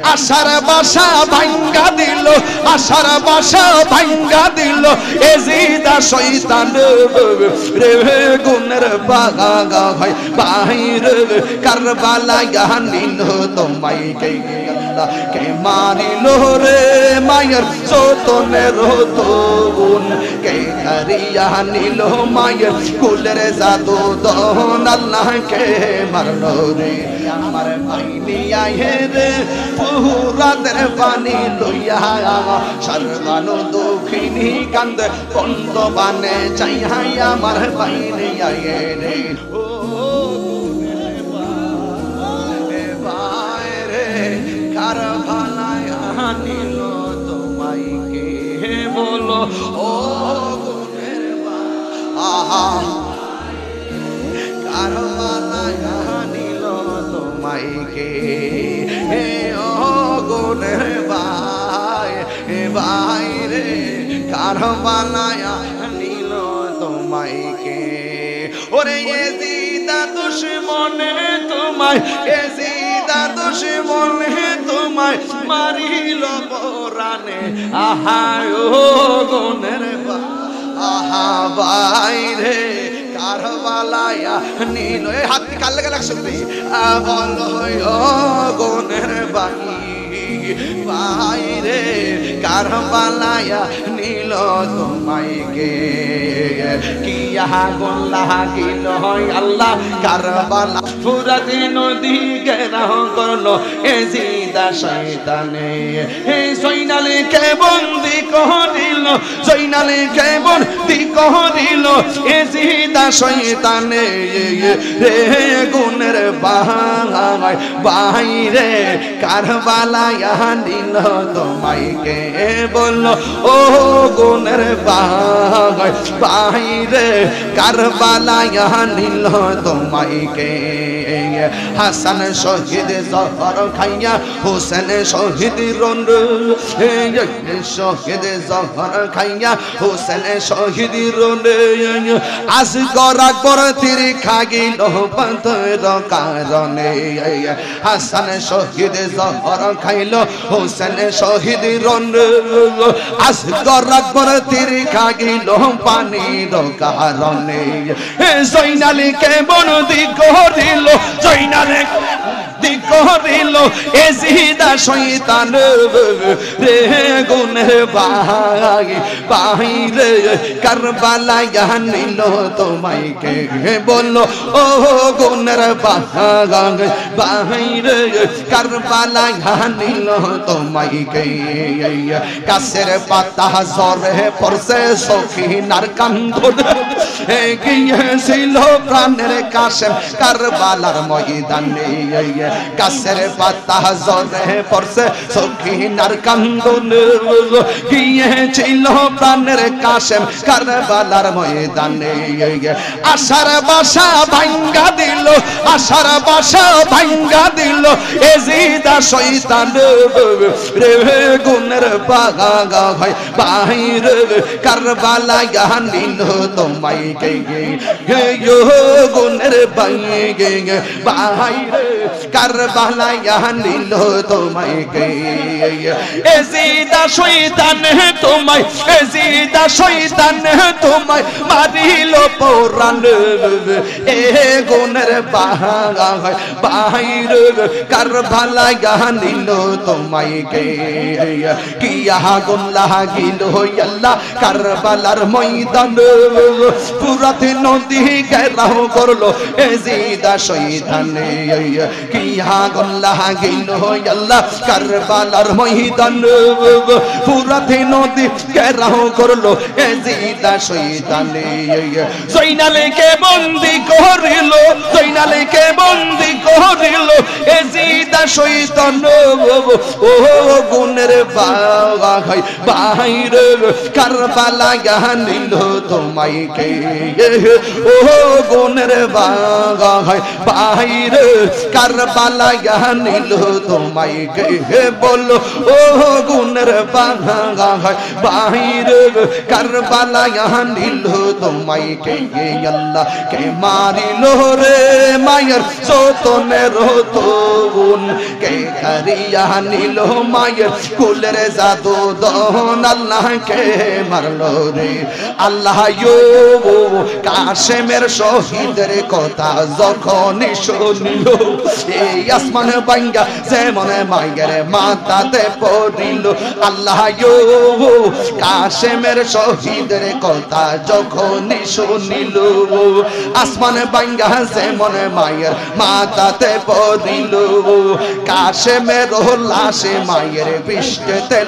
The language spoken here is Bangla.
আশার বাসা ভাঙ্গা দিল, আশার বাসা ভাঙ্গা দিল এজিদা শয়তান রে গুনের বাগা হয় বাহিরে কারবালায় নিল তোমায় কে আল্লাহ কে মারিল রে মায়ের সতনের তুন কে হারিয়া নিল মায়ের কুলের জাদু দহন আল্লাহ কে মারলো রে আমার ভাইনি আয়ে রে পুরাদের পানি লইয়া সর্বানো দুঃখিনী কান্দ কন্দ বানে চাই হাই আমার ভাইনি আয়ে রে কারবালায় আনিল তোমায় কে বলো ও গুনের আহা কারবালায় আনিল তোমায় কে ও গুনের ভাই রে কারবালায় আনিল তোমায় কে ওরে এজিদা দুশমনে তোমায় এজিদা দুশমনে তোমায় মারিল পরানে আহা ও গুনের আহা ভাই রে কারবালায় নিল এই হাত কাল লাগা লাগছে বলো ও গুনের ভাই রে কারবালায় নিল তোমায় কে কিয়া গোল্লাহ গিল আল্লাহ কারবালা পুরা নদী ঘেরাও করলো এজিদা শয়তানে এই জয়নালে কে বন্দি করিল জয়নালে কে বন্দি করিল এজিদা শয়তানে রে গুনের ভাই ভাই রে কারবালায় নিল তোমায় কে বললো ও গুনের ভাই ভাই রে কারবালায় নিল তোমায় কে হাসান শহীদ জহর খাইয়া হোসেন শহীদ রন্ড শহীদ জহর খাইয়া হোসেন শহীদ রন্ড আজ গরা কর তিরি খাগিল পথর কারণে হাসান শহীদ জহর খাইল হোসেন শহীদ রন্ড আজ গরা কর তিরি খাগিল পানির কারণে জয়নালী কে বন্দি করিল জয়নালে করিল এজিদা শয়তান রে গুনের ভাই রে কারবালায় নিল তোমায় কে বললো ও গুনের ভাই রে কারবালায় নিল তোমায় কে গাছের পাতা ঝরে পড়ছে সখিনার কান্দ গিয়েছিল প্রাণের কাশেম কারবালার ময়দানে গাছের পাতা ঝরে পড়ছে সখিনার কান্দন গিয়েছিল প্রাণের কাশেম কারবালার ময়দানে আশার বাসা ভাঙ্গা দিল আশার বাসা ভাঙ্গা দিল এজিদা শয়তান রে গুনের বাগা হয় বাহিরে কারবালায় নিল তোমায় কে গুনের বাহিরে কারবালায় নিল তোমায় কে এজিদা শয়তান তোমায় এজিদা শয়তান তোমায় মারিল পরান এ গুনের বাহিরে কারবালায় নিল তোমায় কে কিয়া গোল্লাহ গিল আল্লাহ কারবালার ময়দান পুরাতে নদী ঘেরাও করলো এজিদা শয়তানে কিয়া গোল্লাহ গিল আল্লাহ কারবালার ময়দান পুরাতে নদী ঘেরাও করলো এজিদা শয়তানে জয়নালে কে বন্দি করিল জয়নালে কে বন্দি করিল এজিদা শয়তান ও গুনের ভাই বাহিরে কারবালায় নিল তোমায় কে ও গুনের ভাই ভাইরে কারবালায় নিল তোমায় কে বলো ও গুণের বাহাই ভাইরে কারবালায় নিল তোমায় কে আল্লাহ কে মারিল রে মায়ের সতনের তুন কে করিয়া নিল মায়ের কুলের জাদু দন আল্লাহ কে মারলো রে আল্লাহ কাশেমের শহীদের কথা যখন শুনিল এই আসমান ভাঙ্গা যেমন মায়ের মাথাতে পড়িল আল্লাহ কাশেমের শহীদের কথা যখন শুনিল আসমান ভাঙ্গা যেমন মায়ের মাথাতে পড়িল কাশেমের লাশে মায়ের বিষ্টেতে